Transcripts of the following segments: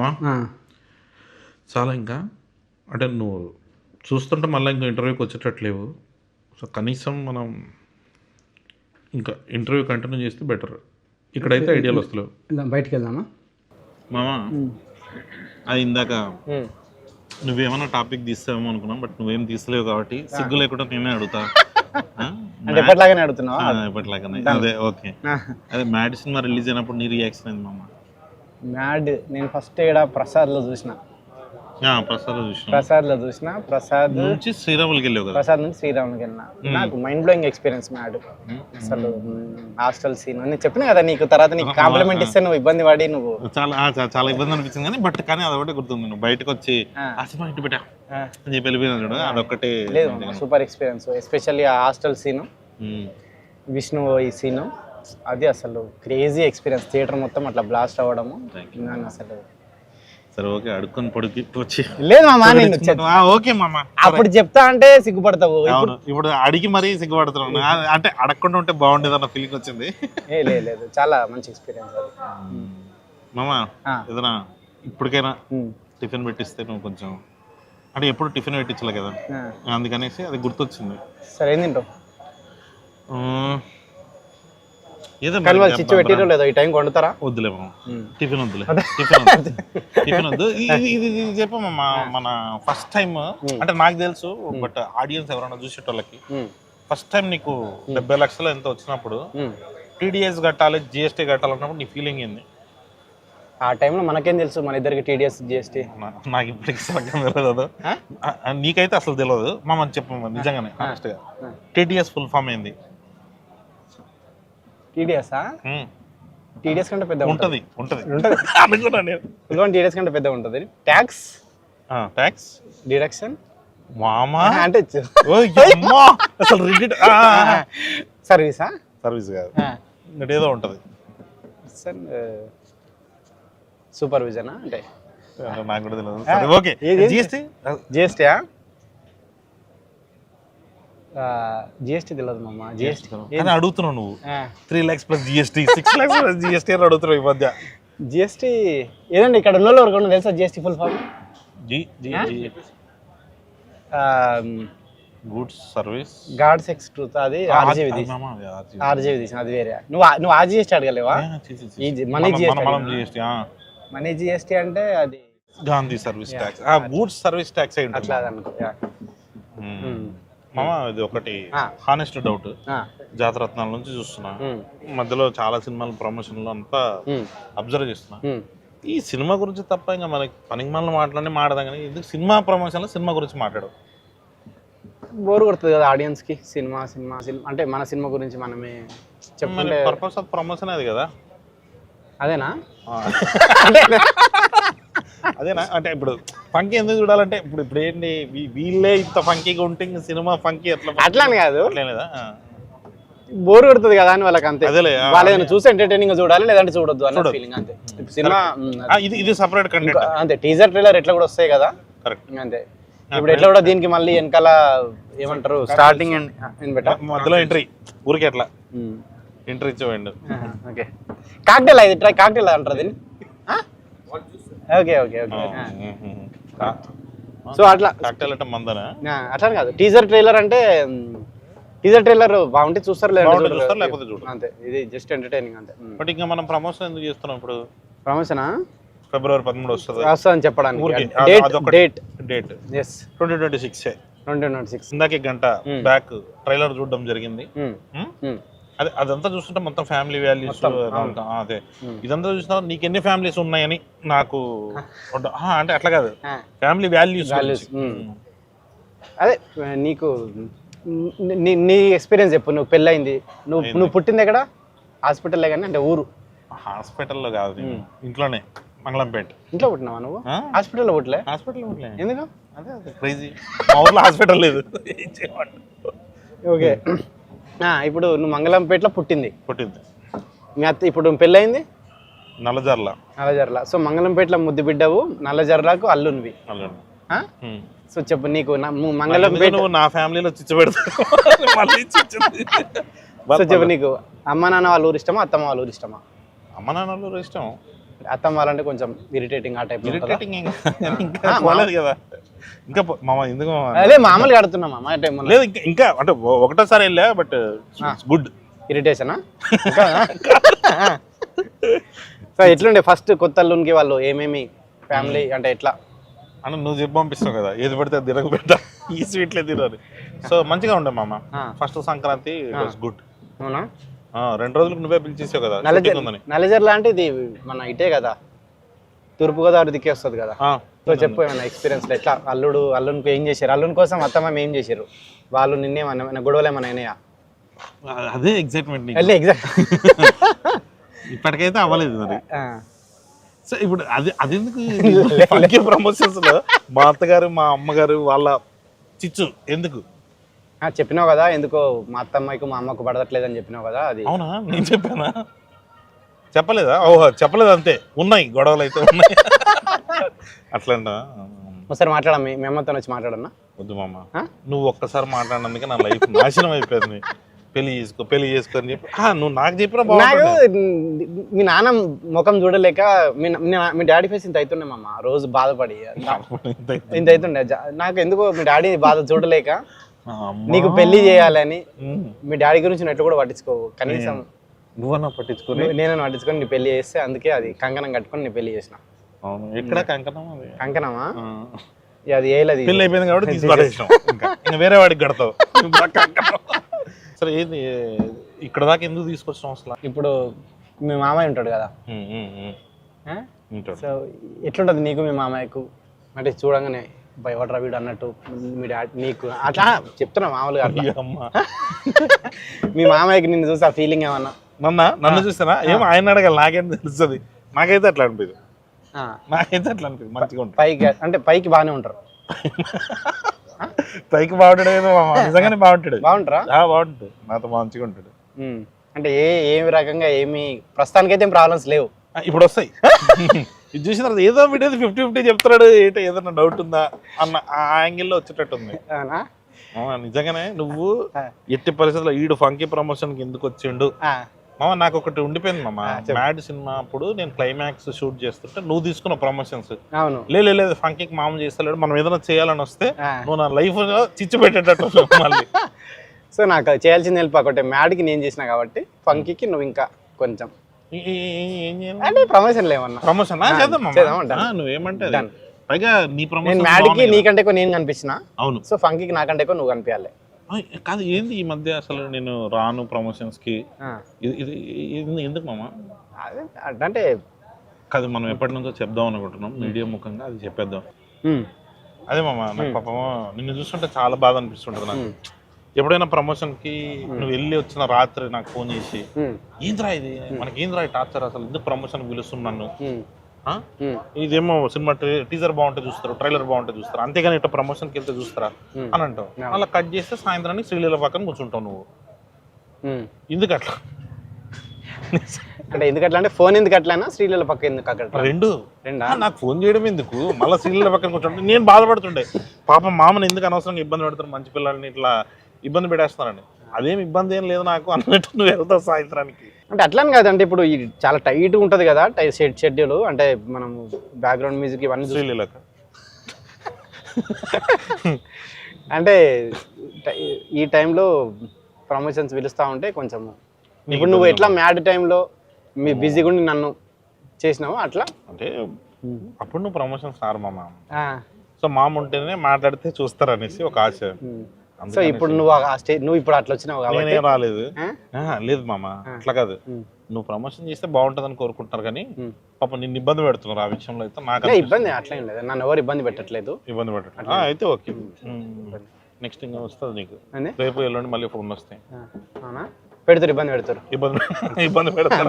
మామ చాలా ఇంకా అంటే నువ్వు చూస్తుంటే మళ్ళీ ఇంకా ఇంటర్వ్యూకి వచ్చేటట్లేవు. సో కనీసం మనం ఇంకా ఇంటర్వ్యూ కంటిన్యూ చేస్తే బెటర్. ఇక్కడైతే ఐడియాలు వస్తలేవు. బయటికి వెళ్దామా మామ? అది ఇందాక నువ్వేమన్నా టాపిక్ తీస్తావేమో అనుకున్నాం, బట్ నువ్వేం తీస్తలేవు కాబట్టి సిగ్గు లేకుండా నేనే అడుగుతా. ఎప్పటిలాగానే అడుగుతున్నావా? ఎప్పటిలాగానే. అదే ఓకే. అదే మ్యాడ్ సినిమా రిలీజ్ అయినప్పుడు నీ రియాక్షన్ అయింది మామ? మ్యాడ్ నేను ఫస్ట్ ఇక్కడ ప్రసాద్లో చూసిన. ప్రసాద్ లో చూసిన. ప్రసాద్ నుంచి శ్రీరాములకి వెళ్ళావు కదా? ప్రసాద్ నుంచి శ్రీరాములకి వెళ్ళిన. నాకు మైండ్ బ్లోయింగ్ ఎక్స్పీరియన్స్ మ్యాడ్. అసలు హాస్టల్ సీన్ నేను చెప్పిన కదా నీకు, తర్వాత నీకు కాంప్లిమెంట్ ఇస్తే నువ్వు ఇబ్బంది పడి నువ్వు చాలా ఇబ్బంది అనిపించింది కానీ బట్ కానీ అదొకటి గుర్తుంది. నువ్వు బయటకు వచ్చి ఆ సినిమా ఇంటి పెట్టా అని చెప్పి వెళ్ళిపోయినా చూడ, అదొకటి లేదు సూపర్ ఎక్స్పీరియన్స్. ఎస్పెషల్లీ ఆ హాస్టల్ సీను, విష్ణు ఈ సీను, అది అసలు క్రేజీ ఎక్స్పీరియన్స్. థియేటర్ మొత్తం అట్లా బ్లాస్ట్ అవ్వడము అసలు. సరే ఓకే, అడుక్కొని పొడికి వచ్చి లేదు మామా ఓకే మామ అప్పుడు చెప్తా అంటే సిగ్గుపడతావు. ఇప్పుడు అడిగి మరీ సిగ్గుపడుతున్నాను. అంటే అడగకుండా ఉంటే బాగుండేది అన్న ఫీలింగ్ వచ్చింది. లేదు చాలా మంచి ఎక్స్పీరియన్స్ అది మామ. ఏదైనా ఇప్పటికైనా టిఫిన్ పెట్టిస్తే నువ్వు కొంచెం అంటే ఎప్పుడు టిఫిన్ పెట్టించలే కదా, అందుకనేసి అది గుర్తొచ్చింది. సరే ఏం తింటావు? లేదో ఈ టైం వండుతారా? వద్దులే టిఫిన్ వద్దులే, టిఫిన్ వద్దు. ఇది చెప్పమ్మా, మన ఫస్ట్ టైం అంటే నాకు తెలుసు, బట్ ఆడియన్స్ ఎవరైనా చూసేటోళ్ళకి ఫస్ట్ టైం నీకు 70 లక్షలు ఎంత వచ్చినప్పుడు టీడీఎస్ కట్టాలి, జిఎస్టీ కట్టాలన్నప్పుడు నీ ఫీలింగ్ ఏంది? ఆ టైంలో మనకేం తెలుసు మన ఇద్దరికి టీడీఎస్ జిఎస్టీ? నాకు ఇప్పటికి తెలియదు, నీకైతే అసలు తెలియదు. మమ్మల్ని చెప్పమ్మా నిజంగానే ఫస్ట్ గా టీడీఎస్ ఫుల్ ఫామ్ ఏంది? టీడీఎస్ కంటే పెద్ద ఉంటది. టీడీఎస్ కంటే పెద్ద ఉంటది. ట్యాక్స్ డిడక్షన్ మామా అంటే అసలు సర్వీసా? సర్వీస్ కాదు, ఏదో ఉంటది. సూపర్విజనా అంటే నాకు కూడా తెలియదు. ఓకే, జిఎస్టీ జిఎస్టీ తెలియదు మామ. జిఎస్టీ అడుగుతున్నావు నువ్వు. 3 lakhs plus GST, 6 lakhs plus GST అని అడుగుతున్నావు ఈ మధ్య. జిఎస్టీ ఏదండి ఇక్కడ ఉన్న వరకు తెలుసా GST full form? Goods service gods ఎక్స్ట్రూత్, అది ఆర్జీవి తీసిన, అది వేరే. నువ్వు ఆ జిఎస్టీ అడగలేవా? మనీ జిఎస్టీ అంటే అది Gandhi service tax, goods service tax అయి ఉంటుంది. మామ ఇది ఒకటి హానెస్ట్ డౌట్, జాతరత్నాల నుంచి చూస్తున్నా, మధ్యలో చాలా సినిమాల ప్రమోషన్లు అంతా అబ్జర్వ్ చేస్తున్నా. ఈ సినిమా గురించి తప్ప ఇంకా మనకి పనికి మనల్ని మాట్లాడదాం కానీ ఎందుకు సినిమా ప్రమోషన్లో సినిమా గురించి మాట్లాడు? బోర్ కొడుతుంది కదా ఆడియన్స్ కి. సినిమా అంటే మన సినిమా గురించి మనమే చెప్పండి. పర్పస్ ఆఫ్ ప్రమోషన్ అది కదా. అదేనా? అదేనా అంటే ఇప్పుడు ఫంకీ ఎందుకు చూడాలంటే ఇప్పుడు ఏంటి వీళ్ళే ఇంత ఫంకీగా ఉంటే సినిమా ఫంకీ అట్లా కాదు, లేదా బోర్ కొడుతుంది కదా అని వాళ్ళకి. అంతే, వాళ్ళు చూసి ఎంటర్టైనింగ్ చూడాలి లేదంటే చూడొద్దు అన్న ఫీలింగ్ అంతే. సినిమా ఇది సెపరేట్ కంటెంట్ అంతే. టీజర్ ట్రైలర్ ఎట్లా కూడా వస్తాయి కదా, అంతే. ఇప్పుడు ఎట్లా కూడా దీనికి మళ్ళీ వెనకాల ఏమంటారు స్టార్టింగ్ మధ్యలో ఎంట్రీ ఊరికే ఎట్లా ఎంట్రీ ఇచ్చేవాడు. ఓకే, కాక్టైల్ ఇది ట్రై, కాక్టైల్ అంటారు దీన్ని. Okay okay okay. సో అట్లా కాక్టైల్ అంటే మందనా? అట్లా కాదు, టీజర్ ట్రైలర్ అంటే టీజర్ ట్రైలర్ బాగుంటే చూస్తారు లేకపోతే చూడరు అంతే. ఇది జస్ట్ ఎంటర్టైనింగ్ అంతే. బట్ ఇంకా మనం ప్రమోషన్ ఎందుకు చేస్తున్నాం ఇప్పుడు? ప్రమోషనా ఫిబ్రవరి 13 వస్తుంది అని చెప్పడానికి. డేట్ 2026. ఇందాక గంట బ్యాక్ ట్రైలర్ చూడడం జరిగింది. అదంతా చూస్తుంటే మొత్తం ఫ్యామిలీ వాల్యూస్. అదే ఇదంతా చూసినా నీకు ఎన్ని ఫ్యామిలీస్ ఉన్నాయని నాకు అంటే అట్లా కాదు, ఫ్యామిలీ వాల్యూస్. అదే నీకు నీ ఎక్స్పీరియన్స్ చెప్పు. నువ్వు పెళ్ళయింది, నువ్వు పుట్టింది ఎక్కడ? హాస్పిటల్లో కానీ అంటే ఊరు? హాస్పిటల్లో కాదు, ఇంట్లోనే, మంగళంపేట. ఇంట్లో పుట్టినావా నువ్వు? హాస్పిటల్లో పుట్టలే? హాస్పిటల్లో పుట్టలే. ఎందుకు? అదే క్రేజీ, మా ఊర్లో హాస్పిటల్ లేదు. ఓకే, ఇప్పుడు నువ్వు మంగళంపేటలో పుట్టింది. మీ అత్త ఇప్పుడు పెళ్ళయింది నల్లజర్ల. సో మంగళంపేటలో ముద్దు బిడ్డవు, నల్లజర్లకు అల్లునివి. సో చెప్పు, నీకు మంగళంపేట నా ఫ్యామిలీలో చిచ్చు పెడతాను. సో చెప్పు, నీకు అమ్మ నాన్న వాళ్ళ ఊరు ఇష్టమా, అత్తమ్మ వాళ్ళ ఊరు ఇష్టమా? అమ్మ నాన్న వాళ్ళ ఊరు ఇష్టం. అత్తమ్మ వాళ్ళంటే కొంచెం ఇరిటేటింగ్ ఆ టైప్ ఇరిటేటింగ్ ఇంకా పోలేదు కదా ఇంకా మామ ఎందుకు మామ? అదే మామూలుగా ఆడుతున్నా మామ అంటే లేదు ఇంకా అంటే ఒకటోసారి వెళ్ళా బట్ గుడ్ ఇరిటేషనా సో ఎట్లుండే ఫస్ట్ కొత్త అల్లునికి వాళ్ళు ఏమేమి ఫ్యామిలీ అంటే ఎట్లా అంటే నువ్వు చెప్పి పంపిస్తావు కదా ఏది పడితే అది తిరగ పెట్టా ఈ స్వీట్లే తినాలి సో మంచిగా ఉండే మామ ఫస్ట్ సంక్రాంతి గుడ్ అవునా 2 రోజులకు నువ్వే పిలిచేసావు కదా నల్లజర్ల అంటే ఇది మన ఇటే కదా తూర్పు గోదావరి దిక్కే వస్తుంది కదా సో చెప్పు ఏమన్నా ఎక్స్పీరియన్స్ ఎట్లా అల్లునికి ఏం చేశారు అల్లుని కోసం అత్తమ్మ ఏం చేశారు వాళ్ళు నిన్నేమన్నా గొడవలు ఏమన్నా అయినాయా అదే ఎగ్జైట్మెంట్ ఇప్పటికైతే అవ్వలేదు మరి సో ఇప్పుడు అది ఎందుకు ప్రమోషన్స్ లో మా అత్తగారు మా అమ్మగారు వాళ్ళ చిచ్చు ఎందుకు చెప్పినావు కదా ఎందుకో మా అత్తమ్మకి మా అమ్మకు పడట్లేదని చెప్పినావు కదా అది అవునా నేను చెప్పానా చెప్పలేదా ఓహో చెప్పలేదు అంతే ఉన్నాయి గొడవలు అయితే ఉన్నాయి అట్లా ఒకసారి మాట్లాడమ్మా మీ అమ్మతో వచ్చి మాట్లాడన్నా వద్దు మామ నువ్వు ఒక్కసారి మాట్లాడినందుకే నా లైఫ్ నాశనం అయిపోయింది పెళ్లి చేసుకో అని చెప్పి నువ్వు నాకు చెప్పినా బాగుంటుంది మీ నాన్న ముఖం చూడలేక మీ డాడీ ఫేస్ ఇంత అవుతుండే మామ రోజు బాధపడి ఇంత అవుతుండే నాకు ఎందుకో మీ డాడీ బాధ చూడలేక నీకు పెళ్లి చేయాలని మీ డాడీ గురించి నెట్లు కూడా పట్టించుకోవు కనీసం నువ్వన్నా పట్టించుకుని నేను పట్టించుకొని నీ పెళ్లి చేస్తే అందుకే అది కంకణం కట్టుకొని నీ పెళ్లి చేసిన ఎక్కడ కంకణమా అది ఏలది పెళ్లి అయిపోయింది కాబట్టి తీసుకురాం ఇంకా వేరే వాడికి కడతావు సరే ఏది ఇక్కడ దాకా ఎందుకు తీసుకొచ్చినాం అసలు ఇప్పుడు మీ మామయ్య ఉంటాడు కదా సో ఎట్లుంటది నీకు మీ మామయ్యకు అంటే చూడంగానే భయపడరా వీడు అన్నట్టు మీ డాడీ నీకు అట్లా చెప్తున్నా మామూలుగా మీ మామయ్యకి నిన్ను చూసి ఆ ఫీలింగ్ ఏమన్నా నన్ను చూస్తానా ఏమో ఆయన అడగాలి నాకేం తెలుస్తుంది నాకైతే అట్లా అనిపిదు మంచిగా ఉంటుంది పైకి అంటే పైకి బాగానే ఉంటారు పైకి బాగుంటాడు నిజంగానే బాగుంటారా బాగుంటాడు నాతో మంచిగా ఉంటాడు అంటే ఏమి రకంగా ఏమి ప్రస్తుతానికైతే ప్రాబ్లమ్స్ లేవు ఇప్పుడు వస్తాయి ఇది చూసిన తర్వాత ఏదో వీడియో 50-50 చెప్తున్నాడు ఏంటో ఏదన్నా డౌట్ ఉందా అన్న ఆ యాంగిల్లో వచ్చేటట్టు ఉంది నిజంగానే నువ్వు ఎట్టి పరిస్థితుల్లో ఈడు ఫంకీ ప్రమోషన్ కి ఎందుకు వచ్చిండు మామ నాకు ఒకటి ఉండిపోయింది మామ మ్యాడ్ సినిమా అప్పుడు నేను క్లైమాక్స్ షూట్ చేస్తుంటే నువ్వు తీసుకున్న ప్రమోషన్స్ లేదు ఫంకీకి మామ చేస్తలేడు మనం ఏదైనా చేయాలని వస్తే నువ్వు నా లైఫ్ చిచ్చు పెట్టేటట్టు మళ్ళీ సో నాకు చేయాల్సింది హెల్ప్ ఒకటి మ్యాడ్కి నేను చేసిన కాబట్టి ఫంకీకి నువ్వు ఇంకా కొంచెం అంటే ప్రమోషన్ లేవన్నా ప్రమోషన్ నువ్వేమంటే పైగా నీ ప్రమోషన్ మ్యాడ్కి నీకంటే ఎక్కువ నేను కనిపించిన అవును సో ఫంకీకి నాకంటే ఎక్కువ నువ్వు కనిపించాలి కాదు ఏంది ఈ మధ్య అసలు నేను రాను ప్రమోషన్స్ కి ఇది ఎందుకు మామ అంటే కాదు మనం ఎప్పటి నుంచో చెప్దాం అనుకుంటున్నాం మీడియా ముఖంగా అది చెప్పేద్దాం అదే మామ నాకు పాపం నిన్ను చూస్తుంటే చాలా బాధ అనిపిస్తుంటది నాకు ఎప్పుడైనా ప్రమోషన్ కి నువ్వు వెళ్ళి వచ్చిన రాత్రి నాకు ఫోన్ చేసి ఏంద్రా ఇది మనకి ఏంద్రా టార్చర్ అసలు ఎందుకు ప్రమోషన్ పిలుస్తున్నాను ఇదేమో సినిమా టీజర్ బాగుంటే చూస్తారు ట్రైలర్ బాగుంటే చూస్తారు అంతేగాని ఇట్లా ప్రమోషన్కి వెళ్తే చూస్తారా అని అంటావు అలా కట్ చేస్తే సాయంత్రానికి శ్రీలీల పక్కన కూర్చుంటావు నువ్వు ఎందుకు అట్లా అంటే ఎందుకు అట్లా అంటే ఫోన్ ఎందుకు అట్లా శ్రీలీల పక్క ఎందుకు అక్కడ రెండా నాకు ఫోన్ చేయడం ఎందుకు మళ్ళీ శ్రీలీల పక్కన కూర్చుంటే నేను బాధపడుతుండే పాపం మామని ఎందుకు అనవసరంగా ఇబ్బంది పెడతారు మంచి పిల్లల్ని ఇట్లా ఇబ్బంది పెట్టేస్తున్నారని అదేం ఇబ్బంది ఏం లేదు నాకు అన్నట్టు నువ్వు వెళ్తావు సాయంత్రానికి అంటే అట్లని కాదంటే ఇప్పుడు చాలా టైట్ ఉంటుంది కదా షెడ్యూల్ అంటే మనం బ్యాక్గ్రౌండ్ మ్యూజిక్ ఇవన్నీ శ్రీలీలక అంటే ఈ టైంలో ప్రమోషన్స్ పిలుస్తూ ఉంటే కొంచెం ఇప్పుడు నువ్వు ఎట్లా మ్యాడ్ టైంలో మీ బిజీగా ఉండి నన్ను చేసినావు అట్లా అంటే అప్పుడు నువ్వు ప్రమోషన్స్ రారు మామ సో మామ ఉంటేనే మాట్లాడితే చూస్తారు అనేసి ఒక ఆశ సో ఇప్పుడు నువ్వు ఇప్పుడు అట్లా వచ్చినావు కాబట్టి రాలేదు లేదు మామ అట్లా కాదు నువ్వు ప్రమోషన్ చేస్తే బాగుంటుందని కోరుకుంటున్నారు కానీ పాపం నిన్ను ఇబ్బంది పెడుతున్నారు ఆ విషయంలో అయితే నాకు ఇబ్బంది అట్లేం లేదు నన్ను ఎవరు ఇబ్బంది పెట్టట్లేదు ఇబ్బంది పెట్టట్లేదు అయితే ఓకే నెక్స్ట్ ఇంకా వస్తుంది నీకు రేపు ఎల్లుండి మళ్ళీ ఫోన్ వస్తాయి పెడతారు ఇబ్బంది పెడతారు ఇబ్బంది పెడతారు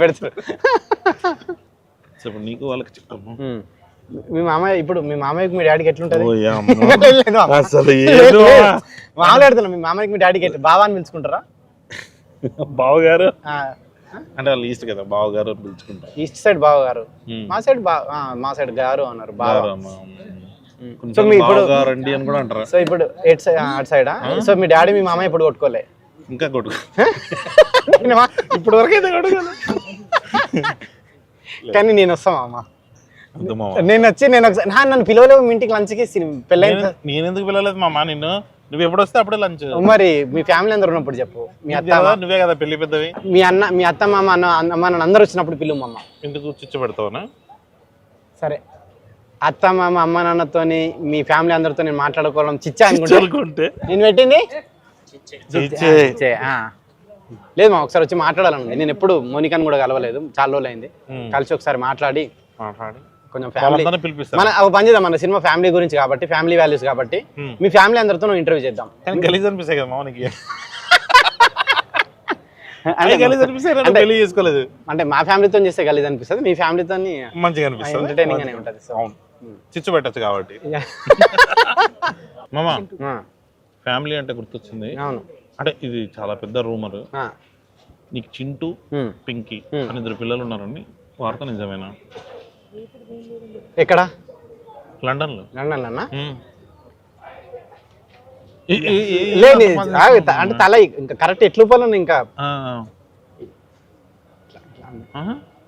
ఇప్పుడు నీకు వాళ్ళకి చెప్తాము మీ మామయ్య ఇప్పుడు మీ మామయ్యకి మీ డాడీకి ఎట్లుంటది మామూలు పెడుతున్నా మీ మామయ్యకి మీ డాడీకి బావా అని పిలుచుకుంటారా బావగారు అంటే వాళ్ళు ఈస్ట్ కదా బావగారు పిలుచుకుంటారు ఈస్ట్ సైడ్ బావగారు మా సైడ్ గారు అన్నారు బావ సో మీ ఇప్పుడు రండి అని కూడా అంటారు సో ఇప్పుడు అటు సైడా సో మీ డాడీ మీ మామయ్య ఇప్పుడు కొట్టుకోలే ఇంకా కొట్టుకో ఇప్పుడు వరకు అయితే కొట్టుకోలే కానీ నేను వస్తాం అమ్మ, వద్దు మామ. నేను ఒకసారి నన్ను పిలవలేవు మీ ఇంటికి లంచ్కి, పెళ్ళైన నేను ఎందుకు పిలవలేదు మామ నిన్ను? నువ్వు ఎప్పుడు వస్తే అప్పుడే లంచ్. మరి మీ ఫ్యామిలీ అందరు ఉన్నప్పుడు చెప్పు. మీ అత్త నువ్వే కదా పెళ్లి పెద్దవి. మీ అత్త మామ అమ్మ నాన్న అందరు వచ్చినప్పుడు పిలువు మమ్మ. ఎందుకు చిచ్చు పెడతావనా? సరే, అత్త మామ అమ్మ నాన్నతోని మీ ఫ్యామిలీ అందరితో నేను మాట్లాడుకోవడం చిచ్చా అనుకుంటే నేను పెట్టింది లేదు మా, ఒకసారి వచ్చి మాట్లాడాలండి. నేను ఎప్పుడు మోనికాని కూడా కలవలేదు, చాలా రోజులు అయింది. కలిసి ఒకసారి మాట్లాడి కొంచెం ఫ్యామిలీ మన పని చేద్దాం. మన సినిమా ఫ్యామిలీ గురించి కాబట్టి, ఫ్యామిలీ వాల్యూస్ కాబట్టి మీ ఫ్యామిలీ అందరితో ఇంటర్వ్యూ చేద్దాం. గలీజ్ అనిపిస్తాయి కదా మామకి. పెళ్లి చేసుకోలేదు అంటే మా ఫ్యామిలీతో చేస్తే గలీజ్ అనిపిస్తుంది, మీ ఫ్యామిలీతో మంచిగా అనిపిస్తుంది, ఎంటర్టైనింగ్ గానే ఉంటుంది. అవును, చిచ్చు పెట్టచ్చు కాబట్టి. మామా ఫ్యామిలీ అంటే గుర్తొచ్చింది. అవును, అంటే ఇది చాలా పెద్ద రూమర్. నీకు చింటూ పింకీ అని 2 పిల్లలు ఉన్నారని వార్త నిజమేనా? ఎక్కడ? లండన్ లో. లండన్ అన్నా లేదు అంటే తల ఇంకా కరెక్ట్ ఎట్లు పోలను ఇంకా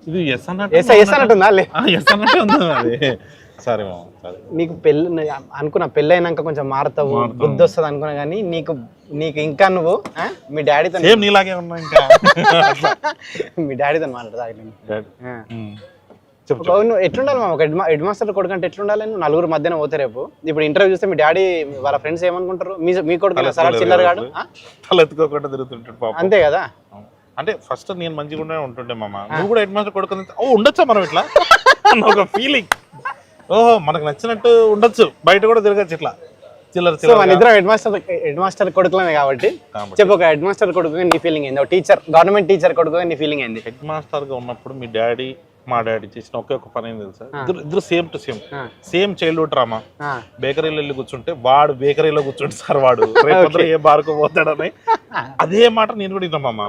ఇది ఎస్ అన్నట్టుందా? ఎస్ అన్నట్టు ఉంది అది. సరే నీకు పెళ్ళి అనుకున్నా, పెళ్ళి అయినాక కొంచెం మారుతావు, బుద్ధి వస్తుంది అనుకున్నా, కానీ నీకు ఇంకా నువ్వు మీ డాడీతో నీలాగే ఉన్నా ఇంకా మీ డాడీతో మాట్లాడదా? నువ్వు ఎట్లుండాలి మా? ఒక హెడ్ మాస్టర్ కొడుకు అంటే ఎట్లుండాలి? నువ్వు నలుగురు మధ్యన పోతే రేపు ఇప్పుడు ఇంటర్వ్యూ చూస్తే మీ డాడీ వాళ్ళ ఫ్రెండ్స్ ఏమనుకుంటారు? మీ కొడుకు సరే చిల్లర గాడు తలెత్తుకోకుండా తిరుగుతుంటాడు అంతే కదా. అంటే ఫస్ట్ నేను మంచిగా ఉంటుండే మామ, నువ్వు కూడా హెడ్ మాస్టర్ కొడుకు ఉండొచ్చా మనం ఇట్లా ఒక ఫీలింగ్. ఓహో మనకు నచ్చినట్టు ఉండొచ్చు, బయట కూడా తిరగచ్చు ఇట్లా చిల్లర. మన ఇద్దరం హెడ్ మాస్టర్ కొడుకులనే కాబట్టి చెప్పు, ఒక హెడ్ మాస్టర్ కొడుకు నీ ఫీలింగ్ ఏంది? టీచర్, గవర్నమెంట్ టీచర్ కొడుకు నీ ఫీలింగ్ ఏంది? హెడ్ మాస్టర్ గా ఉన్నప్పుడు మీ డాడీ మా డాడీ చేసిన ఒకే ఒక పని ఏం తెలుసా? ఇద్దరు same to same childhood drama. బేకరీలో వెళ్ళి కూర్చుంటే వాడు బేకరీలో కూర్చుంటే సార్ వాడు రేపు ఏ బార్కు పోతాడని అదే మాట నేను కూడా విన్నామా.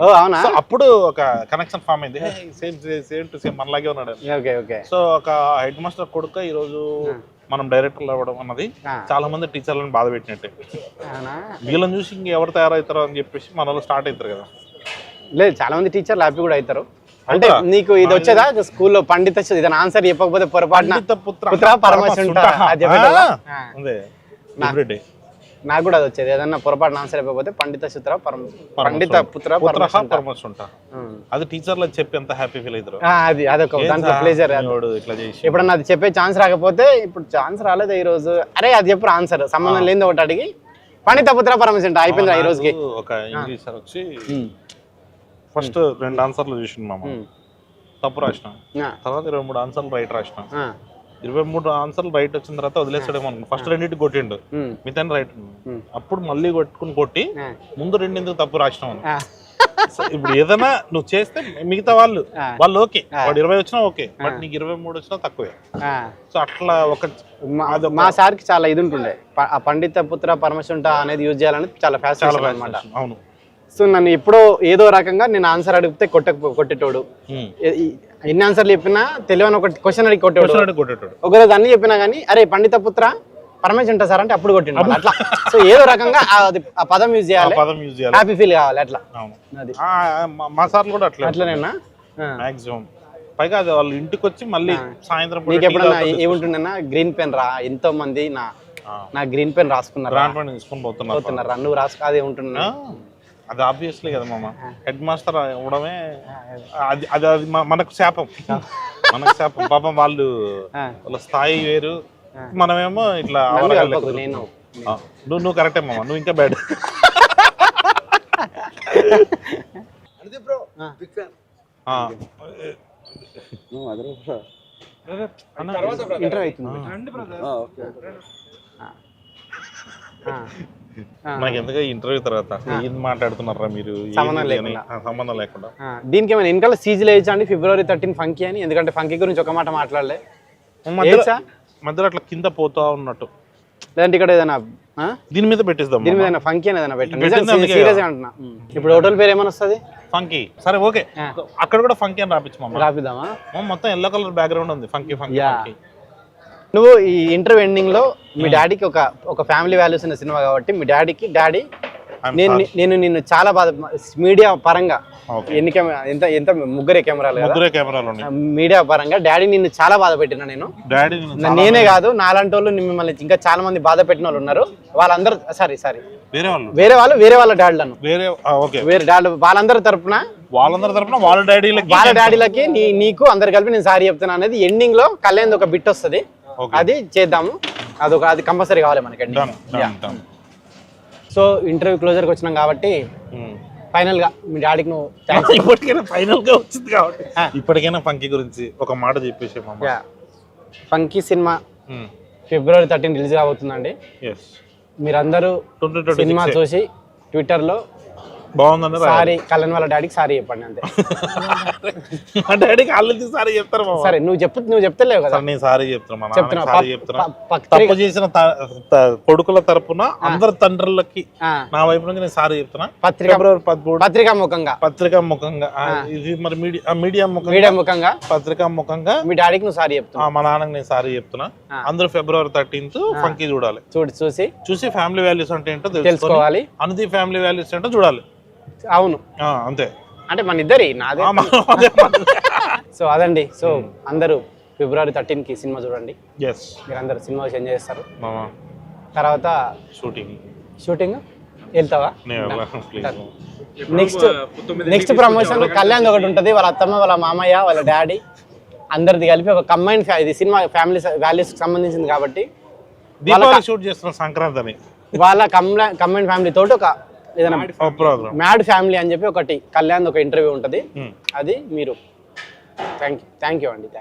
అప్పుడు ఒక కనెక్షన్ ఫామ్ అయింది, సేమ్ టు సేమ్ మనలాగే ఉన్నాడు. సో ఒక హెడ్ మాస్టర్ కొడుకు ఈ రోజు మనం డైరెక్టర్లు అవ్వడం అన్నది చాలా మంది టీచర్లను బాధ పెట్టినట్టే. వీళ్ళని చూసి ఇంకెవరు తయారవుతారో అని చెప్పేసి మన వాళ్ళు స్టార్ట్ అవుతారు కదా. లేదు, చాలా మంది టీచర్లు హ్యాపీ కూడా అవుతారు. అంటే నీకు ఇది వచ్చేదా స్కూల్లో పండిత ఏదైనా ఆన్సర్ చెప్పకపోతే పొరపాటున పుత్ర పరమశివుడు నాకు కూడా అది వచ్చేది, ఏదన్నా పొరపాటున ఆన్సర్ చెప్పకపోతే పండిత పుత్ర పరమశివుడు. అది టీచర్లకు చెప్పి ఎంత హ్యాపీ ఫీల్ అవుతారు. అది అదొక దాంట్లో ప్లేజర్. ఎప్పుడన్నా అది చెప్పే ఛాన్స్ రాకపోతే, ఇప్పుడు ఛాన్స్ రాలేదు ఈ రోజు, అరే అది చెప్పు ఆన్సర్ సంబంధం లేని ఒకటి అడిగి పండిత పుత్ర పరమశివుడు అయిపోయింది ఈ రోజుకి. ఒక ఇంగ్లీష్ సార్ వచ్చి ఫస్ట్ 2 ఆన్సర్లు చూసిన మామ, తప్పు రాసిన. తర్వాత 23 ఆన్సర్లు రైట్ రాసిన. 23 ఆన్సర్లు రైట్ వచ్చిన తర్వాత వదిలేసాడేమో అనుకో. ఫస్ట్ 2 కొట్టిండు, మిగతా రైట్. అప్పుడు మళ్ళీ కొట్టి ముందు 2 ఎందుకు తప్పు రాసినావు. ఇప్పుడు ఏదైనా నువ్వు చేస్తే మిగతా వాళ్ళు ఓకే, వాడు 20 వచ్చినా ఓకే, బట్ నీకు 23 వచ్చినా తక్కువే. సో అట్లా ఒక మా సార్కి చాలా ఇది ఉంటుండే, పండిత పుత్ర పరమశివుడు అనేది యూజ్ చేయాలని చాలా ఫ్యాషన్ అనమాట. అవును. సో నన్ను ఎప్పుడో ఏదో రకంగా నేను ఆన్సర్ అడిగితే కొట్టేటోడు. ఎన్ని ఆన్సర్లు చెప్పినా తెలియని ఒక క్వశ్చన్ అడిగి కొట్టేటోడు. ఒకరోజు అన్ని చెప్పినా కానీ అరే పండిత పుత్ర పరమేశ్వర సార్ అంటే అప్పుడు కొట్టిండు అట్లా. సో ఏదో రకంగా ఆ పదం యూజ్ చేయాలి, హ్యాపీ ఫీల్ కావాలి అట్లా. అది మా సార్లు కూడా అట్లనేనా మాక్సిమం. పైగా వాళ్ళు ఇంటికి వచ్చి మళ్ళీ సాయంత్రం నీకు ఎప్పుడన్నా ఏముంటుండేనా, గ్రీన్ పెన్ రా, ఎంతో మంది నా గ్రీన్ పెన్ రాసుకున్నారు, నువ్వు రాసు అదే ఉంటున్నా. అది ఆబ్వియస్లీ కదా మామ, హెడ్ మాస్టర్ అవ్వడమే అది మనకు శాపం. పాపం వాళ్ళ స్థాయి వేరు, మనమేమో ఇట్లా. నువ్వు కరెక్టే మామ, నువ్వు ఇంకా బ్యాడ్. నాకు ఎందుకు ఇంటర్వ్యూ తర్వాత ఏం మాట్లాడుతున్నారా మీరు, సంబంధం లేకుండా. దీనికి ఏమైనా వెనకాల సీజీలు వేయచ్చా అండి? February 13 ఫంకీ అని, ఎందుకంటే ఫంకీ గురించి ఒక మాట మాట్లాడలే మధ్యలో అట్లా కింద పోతా ఉన్నట్టు, లేదంటే ఇక్కడ ఏదైనా దీని మీద పెట్టిస్తాం, దీని మీద ఫంకీ అని ఏదైనా పెట్టండి. సీరియస్ అంటున్నా. ఇప్పుడు హోటల్ పేరు ఏమైనా వస్తుంది? ఫంకీ. సరే ఓకే, అక్కడ కూడా ఫంకీ అని రాపిద్దామా? మొత్తం ఎల్లో కలర్ బ్యాక్గ్రౌండ్ ఉంది, ఫంకీ ఫంకీ. నువ్వు ఈ ఇంటర్వ్యూ ఎండింగ్ లో మీ డాడీకి ఒక ఫ్యామిలీ వాల్యూస్ ఉన్న సినిమా కాబట్టి మీ డాడీ నేను నిన్ను చాలా బాధ మీడియా పరంగా Okay. ఎన్ని కెమెరా ఎంత ఎంత ముగ్గురే కెమెరాలు కదా ముగ్గురే కెమెరాలు ఉన్నాయి. మీడియా పరంగా డాడీ నిన్ను చాలా బాధ పెట్టినా నేను. డాడీ నేనే కాదు నాలాంటి వాళ్ళు మిమ్మల్ని ఇంకా చాలా మంది బాధ పెట్టిన వాళ్ళు ఉన్నారు. వాళ్ళందరూ సారీ వేరే వాళ్ళ డాడీలను వేరే డాడీ వాళ్ళందరి తరపున వాళ్ళ డాడీలకి నీకు అందరు కలిపి నేను సారీ చెప్తున్నా అనేది ఎండింగ్ లో కళ్యాణ్ ఒక బిట్ వస్తుంది. అది చేద్దాము. అది కంపల్సరీ కావాలి మనకి. సో ఇంటర్వ్యూ క్లోజర్కి వచ్చినాం కాబట్టి ఫైనల్ గా మీ డాడీకి నువ్వు ఇప్పటికైనా ఫైనల్ గా వచ్చింది కాబట్టి ఇప్పటికైనా ఫంకీ గురించి ఒక మాట చెప్పేసి. ఫంకీ సినిమా February 13 రిలీజ్ కాబోతుందండి. మీరందరూ సినిమా చూసి ట్విట్టర్ లో బాగుందండి సారీ కళ్యాణ్ వాళ్ళ డాడీకి సారీ చెప్పండి అంతే. మా డాడీకి ఆల్రెడీ సారీ చెప్తారు. సరే నువ్వు చెప్తలేవు కదా. నేను సారీ చెప్తున్నా. తప్పు చేసిన కొడుకుల తరపున అందరి తండ్రులకి నా వైపు నుంచి నేను సారీ చెప్తున్నా. పత్రికా ముఖంగా ఇది మరి మీడియా ముఖంగా పత్రికా ముఖంగా మీ డాడీకి నువ్వు సారీ చెప్తున్నా. మా నాన్నకి నేను సారీ చెప్తున్నా. అందరూ February 13th ఫంకీ చూడాలి. చూసి ఫ్యామిలీ వాల్యూస్ అంటే ఏంటో తెలుసుకోవాలి. అనుది ఫ్యామిలీ వాల్యూస్ ఏంటో చూడాలి. అవును అంతే. అంటే మన ఇద్దరి నాదే. సో అదండి. సో అందరూ February 13 కి సినిమా చూడండి. మీరు అందరు సినిమా ఎంజాయ్ చేస్తారు. తర్వాత షూటింగ్ వెళ్తావా? నెక్స్ట్ ప్రమోషన్ కళ్యాణ్ ఒకటి ఉంటుంది. వాళ్ళ అత్తమ్మ వాళ్ళ మామయ్య వాళ్ళ డాడీ అందరిది కలిపి ఒక కంబైన్ ఇది సినిమా ఫ్యామిలీ వాల్యూస్ కి సంబంధించింది కాబట్టి షూట్ చేస్తున్నారు సంక్రాంతి. వాళ్ళ కంబైన్ ఫ్యామిలీ తోటి ఒక ఏదైనా మ్యాడ్ ఫ్యామిలీ అని చెప్పి ఒకటి కళ్యాణ్ ఒక ఇంటర్వ్యూ ఉంటుంది. అది మీరు థ్యాంక్ యూ అండి.